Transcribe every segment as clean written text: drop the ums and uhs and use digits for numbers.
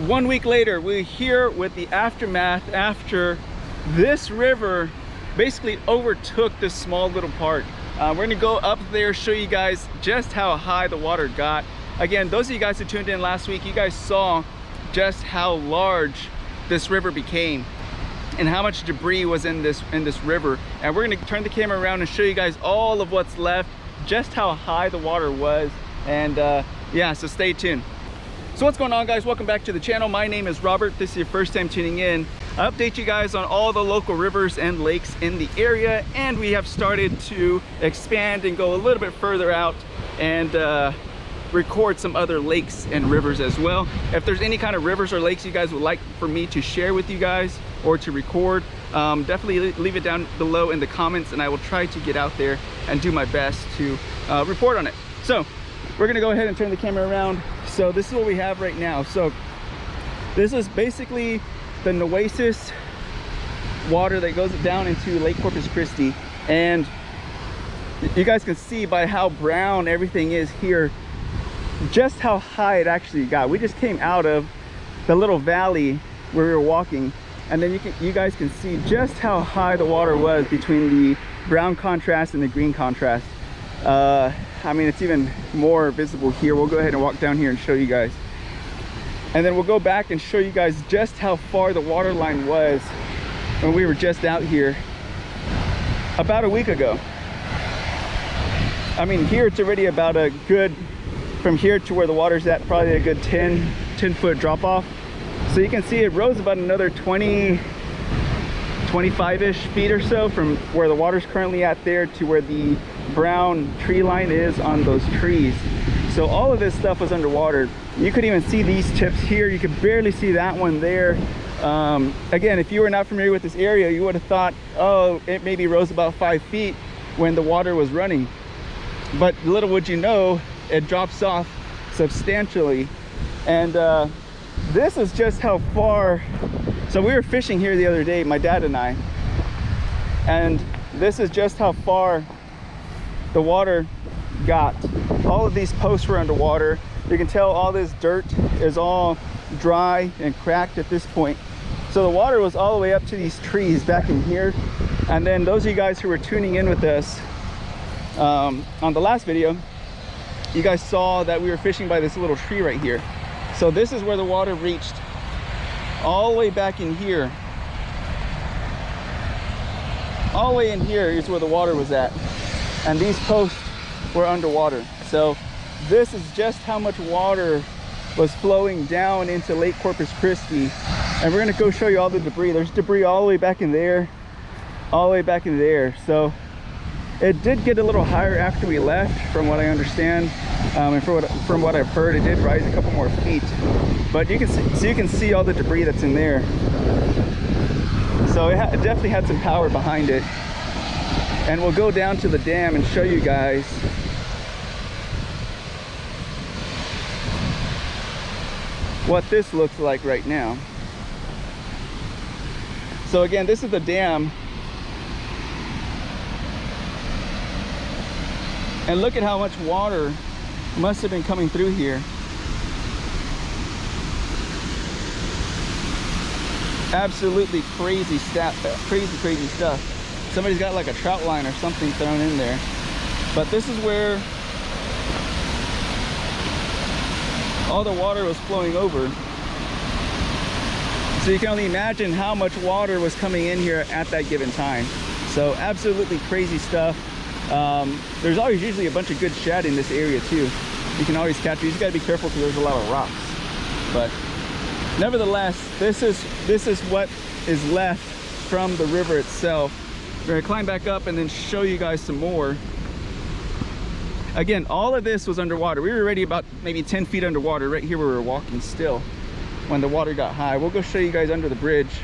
1 week later, we're here with the aftermath after this river basically overtook this small little park. We're gonna go up there, show you guys just how high the water got. Again, those of you guys who tuned in last week, you guys saw just how large this river became and how much debris was in this river. And we're gonna turn the camera around and show you guys all of what's left, just how high the water was. And yeah, so stay tuned. So what's going on, guys? Welcome back to the channel. My name is Robert. This is your first time tuning in. I update you guys on all the local rivers and lakes in the area, and we have started to expand and go a little bit further out and record some other lakes and rivers as well. If there's any kind of rivers or lakes you guys would like for me to share with you guys or to record, definitely leave it down below in the comments, and I will try to get out there and do my best to report on it. So we're gonna go ahead and turn the camera around. So this is what we have right now. So this is basically the Nueces water that goes down into Lake Corpus Christi, and you guys can see by how brown everything is here just how high it actually got. We just came out of the little valley where we were walking, and then you guys can see just how high the water was between the brown contrast and the green contrast. I mean, it's even more visible here. We'll go ahead and walk down here and show you guys, and then we'll go back and show you guys just how far the water line was when we were just out here about a week ago. I mean, here it's already about a good, from here to where the water's at, probably a good 10 foot drop off. So you can see it rose about another 25-ish feet or so from where the water's currently at there to where the brown tree line is on those trees. So all of this stuff was underwater. You could even see these tips here. You could barely see that one there. Again, if you were not familiar with this area, you would have thought, oh, it maybe rose about 5 feet when the water was running. But little would you know, it drops off substantially. And this is just how far. So we were fishing here the other day, my dad and I, and this is just how far the water got. All of these posts were underwater. You can tell all this dirt is all dry and cracked at this point. So the water was all the way up to these trees back in here. And then those of you guys who were tuning in with us on the last video, you guys saw that we were fishing by this little tree right here. So this is where the water reached, all the way back in here. All the way in here is where the water was at, and these posts were underwater. So this is just how much water was flowing down into Lake Corpus Christi. And we're gonna go show you all the debris. There's debris all the way back in there, all the way back in there. So it did get a little higher after we left, from what I understand, and from what I've heard, it did rise a couple more feet. But you can see, so you can see all the debris that's in there. So it definitely had some power behind it. And we'll go down to the dam and show you guys what this looks like right now. So again, this is the dam. And look at how much water must have been coming through here. Absolutely crazy stuff, crazy stuff. Somebody's got like a trout line or something thrown in there. But this is where all the water was flowing over. So you can only imagine how much water was coming in here at that given time. So absolutely crazy stuff. There's always usually a bunch of good shad in this area too. You can always catch it. You just gotta be careful because there's a lot of rocks. But nevertheless, this is what is left from the river itself. We're gonna climb back up and then show you guys some more. Again, all of this was underwater. We were already about maybe 10 feet underwater right here where we were walking still when the water got high. We'll go show you guys under the bridge,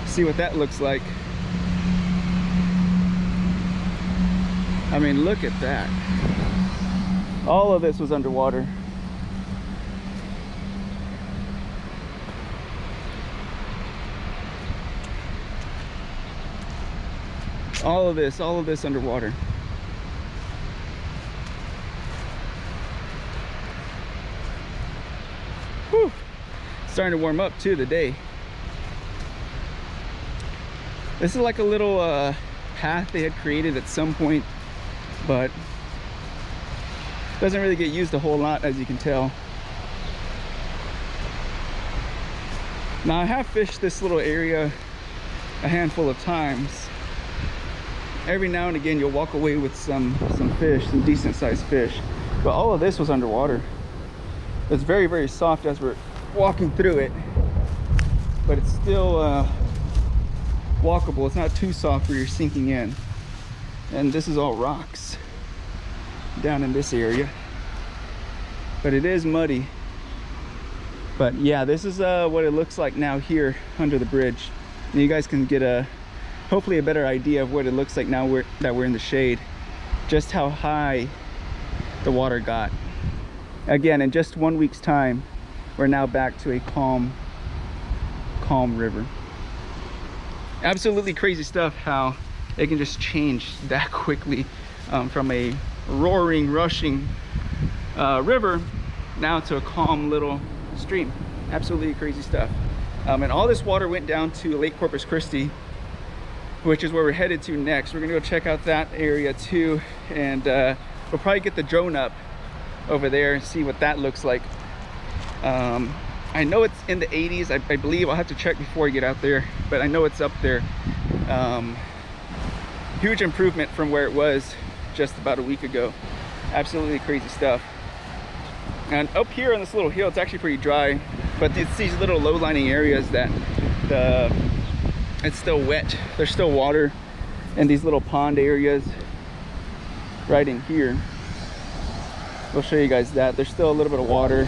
see what that looks like. I mean, look at that. All of this was underwater. All of this underwater. Whew. starting to warm up too, the day. This is like a little path they had created at some point, but doesn't really get used a whole lot, as you can tell. Now I have fished this little area a handful of times. Every now and again you'll walk away with some fish, some decent sized fish, but all of this was underwater. It's very, very soft as we're walking through it, but it's still walkable. It's not too soft where you're sinking in. And this is all rocks down in this area, but it is muddy. But yeah, this is what it looks like now here under the bridge. And you guys can get hopefully a better idea of what it looks like now that we're in the shade, just how high the water got. Again, in just 1 week's time, we're now back to a calm river. Absolutely crazy stuff how it can just change that quickly, from a roaring, rushing river now to a calm little stream. Absolutely crazy stuff. And all this water went down to Lake Corpus Christi, which is where we're headed to next. We're gonna go check out that area too, and we'll probably get the drone up over there and see what that looks like. I know it's in the 80s, I believe. I'll have to check before I get out there, but I know it's up there. Huge improvement from where it was just about a week ago. Absolutely crazy stuff. And up here on this little hill, it's actually pretty dry, but it's these little low-lying areas that it's still wet. There's still water in these little pond areas right in here. We'll show you guys that. There's still a little bit of water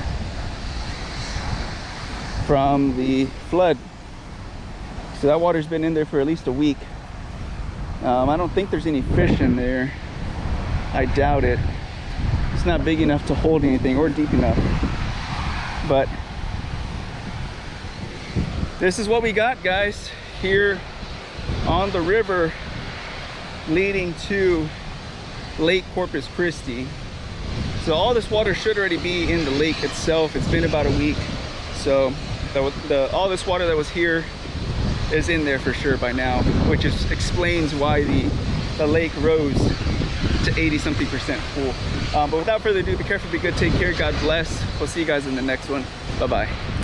from the flood. So that water's been in there for at least a week. I don't think there's any fish in there. I doubt it. It's not big enough to hold anything or deep enough. But this is what we got, guys, here on the river leading to Lake Corpus Christi. So all this water should already be in the lake itself. It's been about a week. So all this water that was here is in there for sure by now, which explains why the lake rose to 80-something% full. But without further ado, be careful, be good, take care, God bless. We'll see you guys in the next one. Bye-bye.